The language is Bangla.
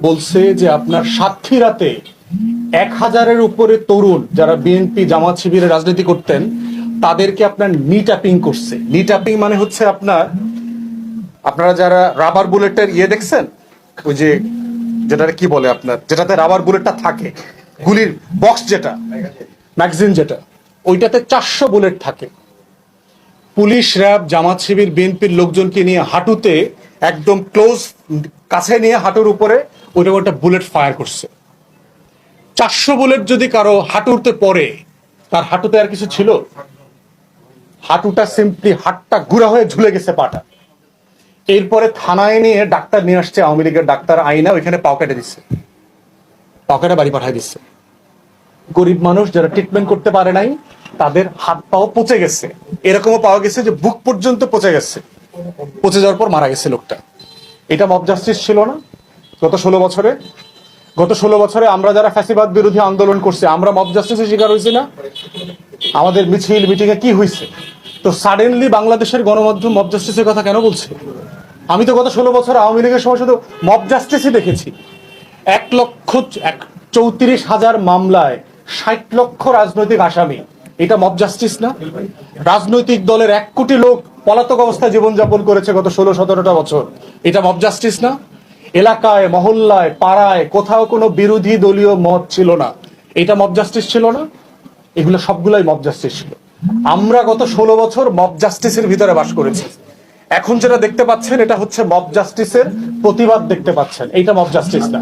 বলছে যে আপনার সাতক্ষীরাতে 1000-এর উপরে তরুণ যারা বিএনপি জামাত শিবিরে রাজনীতি করতেন তাদেরকে আপনার নি ট্যাপিং করছে। নি ট্যাপিং মানে হচ্ছে আপনারা যারা রাবার বুলেটের দেখছেন, ওই যে যেটা কি বলে আপনার, যেটাতে রাবার বুলেটটা থাকে, গুলির বক্স, যেটা ম্যাগাজিন, যেটা ওইটাতে 400 বুলেট থাকে। পুলিশ, র্যাব, জামাত শিবির, বিএনপির লোকজনকে নিয়ে হাঁটুতে একদম ক্লোজ কাছে নিয়ে হাঁটুর উপরে ওইটা বুলেট ফায়ার করছে। 400 বুলেট যদি কারো হাঁটুতে পড়ে, তার হাঁটুতে আর কিছু ছিল? হাঁটুটা সিম্পলি, হাতটা গুঁড়া হয়ে ঝুলে গেছে পাটা। এরপরে থানায় নিয়ে ডাক্তার নিয়ে আসছে, আওয়ামী লীগের ডাক্তার আইনা ওইখানে পাও কেটে দিচ্ছে, পাও কেটে বাড়ি পাঠাই দিচ্ছে। গরিব মানুষ যারা ট্রিটমেন্ট করতে পারে নাই তাদের হাত পাও পচে গেছে। এরকমও পাওয়া গেছে যে বুক পর্যন্ত পচে গেছে, পচে যাওয়ার পর মারা গেছে লোকটা। এটা মব জাস্টিস ছিল না? গত 16 বছরে, গত 16 বছরে আমরা যারা ফ্যাসিবাদ বিরোধী আন্দোলন করছি, আমরা মব জাস্টিসের শিকার হয়েছি না? আমাদের মিছিল মিটিং এ কি হয়েছে? তো সাডেনলি বাংলাদেশের গণমাধ্যম মব জাস্টিসের কথা কেন বলছে? আমি তো গত 16 বছর আওয়ামী লীগের সময় শুধু মব জাস্টিসই দেখেছি। 1,34,000 মামলায় 60 লক্ষ রাজনৈতিক আসামি, এটা মব জাস্টিস না? রাজনৈতিক দলের 1 কোটি লোক পলাতক অবস্থায় জীবনযাপন করেছে গত 16-17টা বছর, এটা মব জাস্টিস না? এলাকায়, মহল্লায়, পাড়ায় কোথাও কোনো বিরোধী দলীয় মত ছিল না, এটা মব জাস্টিস ছিল না? এগুলো সবগুলাই মব জাস্টিস ছিল। আমরা গত 16 বছর মব জাস্টিসের ভিতরে বাস করেছি। এখন যেটা দেখতে পাচ্ছেন এটা হচ্ছে মব জাস্টিসের প্রতিবাদ দেখতে পাচ্ছেন, এইটা মব জাস্টিস না।